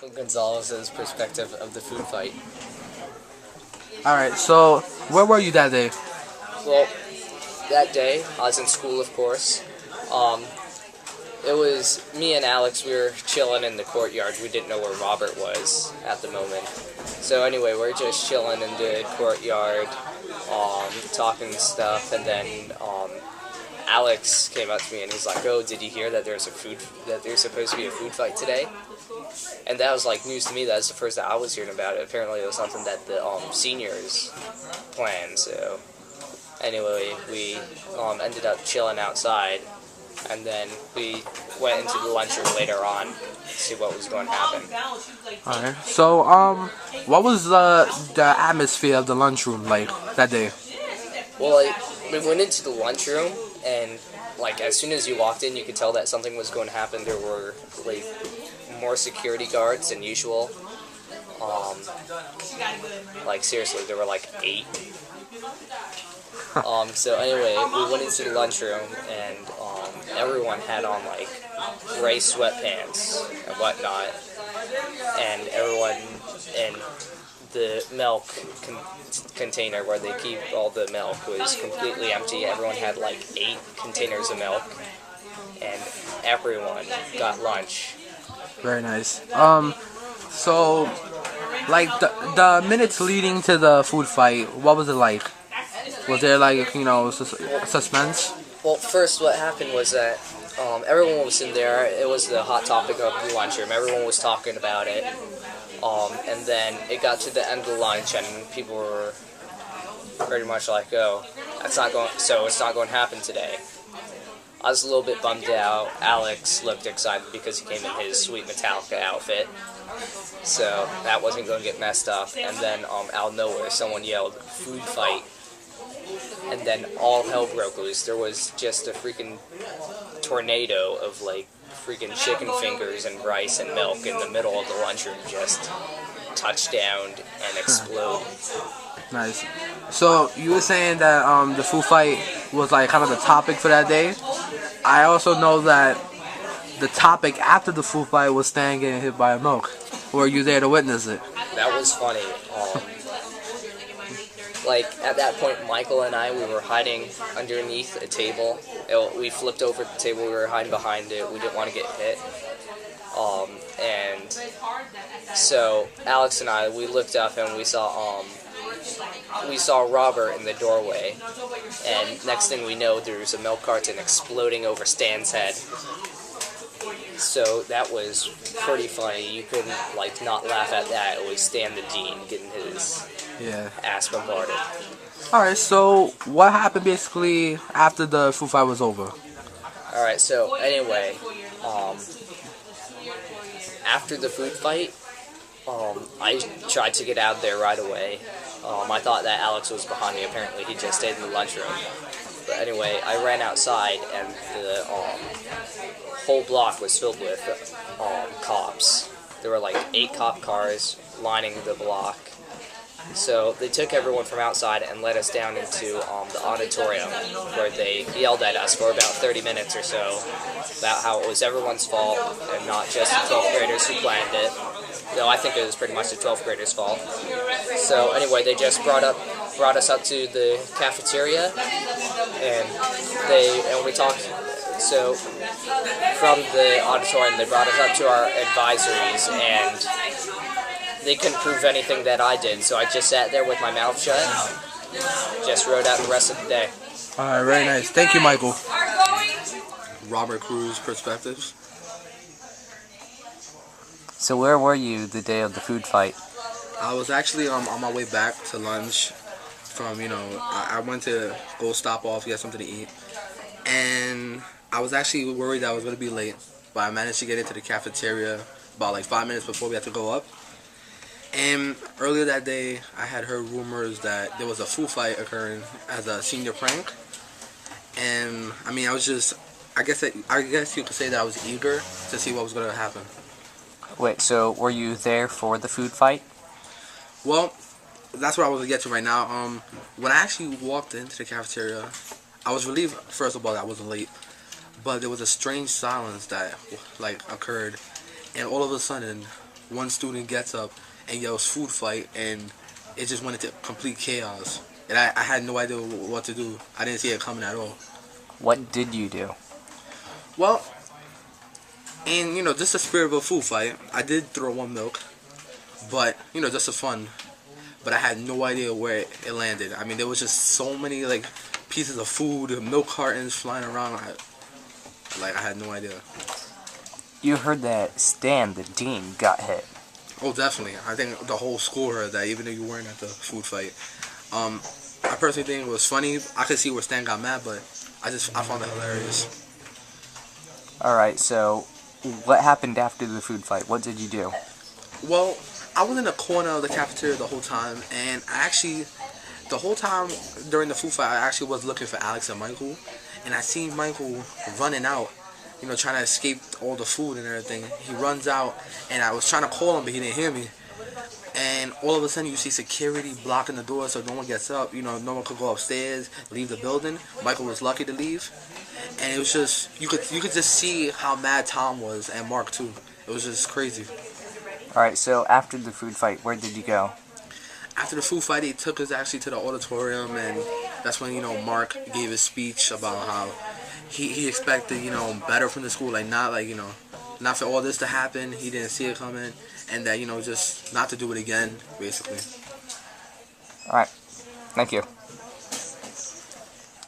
Gonzalez's perspective of the food fight. All right. So where were you that day? Well, that day I was in school, of course. Um, it was me and Alex. We were chilling in the courtyard. We didn't know where Robert was at the moment. So anyway, we're just chilling in the courtyard, talking stuff, and then Alex came up to me and he's like, "Oh, did you hear that there's supposed to be a food fight today?" And that was like news to me. That's the first that I was hearing about it. Apparently, it was something that the seniors planned. So anyway, we ended up chilling outside, and then we went into the lunchroom later on to see what was going to happen. All right. So what was the atmosphere of the lunchroom like that day? Well, we went into the lunchroom, and like as soon as you walked in, you could tell that something was going to happen. There were like more security guards than usual. Like seriously, there were like 8. So anyway, we went into the lunchroom, and everyone had on like gray sweatpants and whatnot, and everyone in the milk container where they keep all the milk was completely empty. Everyone had like 8 containers of milk, and everyone got lunch. Very nice. So like the minutes leading to the food fight, what was it like? Was there like suspense? Well, first what happened was that everyone was in there. It was the hot topic of the lunchroom. Everyone was talking about it. And then it got to the end of lunch, and people were pretty much like, "Oh, it's not going to happen today." I was a little bit bummed out. Alex looked excited because he came in his sweet Metallica outfit, so that wasn't going to get messed up. And then out of nowhere, someone yelled, "Food fight!" And then all hell broke loose. There was just a freaking tornado of like freaking chicken fingers and rice and milk in the middle of the lunchroom, just touch down and explode. Nice. So you were saying that the food fight was like kind of the topic for that day. I also know that the topic after the food fight was Stan getting hit by a milk. Were you there to witness it? That was funny. Like at that point, Michael and I, we were hiding underneath a table. We flipped over the table. We were hiding behind it. We didn't want to get hit. And so Alex and I, we looked up and we saw Robert in the doorway. And next thing we know, there's a milk carton exploding over Stan's head. So that was pretty funny. You couldn't like not laugh at that. It was Stan the Dean getting his ass bombarded. Alright, so what happened basically after the food fight was over? Alright, so anyway, after the food fight, I tried to get out of there right away. I thought that Alex was behind me. Apparently he just stayed in the lunchroom. But anyway, I ran outside, and the whole block was filled with cops. There were like 8 cop cars lining the block. So they took everyone from outside and led us down into the auditorium, where they yelled at us for about 30 minutes or so about how it was everyone's fault and not just the 12th graders who planned it. Though I think it was pretty much the 12th graders' fault. So anyway, they just brought us up to the cafeteria, and we talked. So from the auditorium, they brought us up to our advisories, and they couldn't prove anything that I did, so I just sat there with my mouth shut, just wrote out the rest of the day. Alright, very nice. Thank you, Michael. Robert Cruz Perspectives. So where were you the day of the food fight? I was actually on my way back to lunch from, I went to go stop off, get something to eat, and I was actually worried that I was going to be late, but I managed to get into the cafeteria about like 5 minutes before we had to go up. And earlier that day, I had heard rumors that there was a food fight occurring as a senior prank. And I mean, I guess you could say that I was eager to see what was going to happen. Wait, so were you there for the food fight? Well, that's what I was going to get to right now. When I actually walked into the cafeteria, I was relieved, first of all, that I wasn't late. But there was a strange silence that, like, occurred. And all of a sudden, one student gets up and yells food fight, and it just went into complete chaos. And I had no idea what to do. I didn't see it coming at all. What did you do? Well, and just the spirit of a food fight, I did throw one milk, but just for fun. But I had no idea where it landed. I mean, there was just so many like pieces of food, milk cartons flying around. I had no idea. You heard that Stan, the dean, got hit. Oh, definitely. I think the whole school heard that, even though you weren't at the food fight. I personally think it was funny. I could see where Stan got mad, but I found it hilarious. Alright, so what happened after the food fight? What did you do? Well, I was in the corner of the cafeteria the whole time, and the whole time during the food fight, I actually was looking for Alex and Michael, and I seen Michael running out, trying to escape all the food and everything. He runs out, and I was trying to call him, but he didn't hear me. And all of a sudden, you see security blocking the door so no one gets up. No one could go upstairs, leave the building. Michael was lucky to leave, and it was just you could just see how mad Tom was, and Mark too. It was just crazy. Alright, so after the food fight, where did you go? After the food fight, he took us actually to the auditorium, and that's when Mark gave his speech about how he expected better from the school, not for all this to happen. He didn't see it coming, and that just not to do it again, basically. Alright, thank you.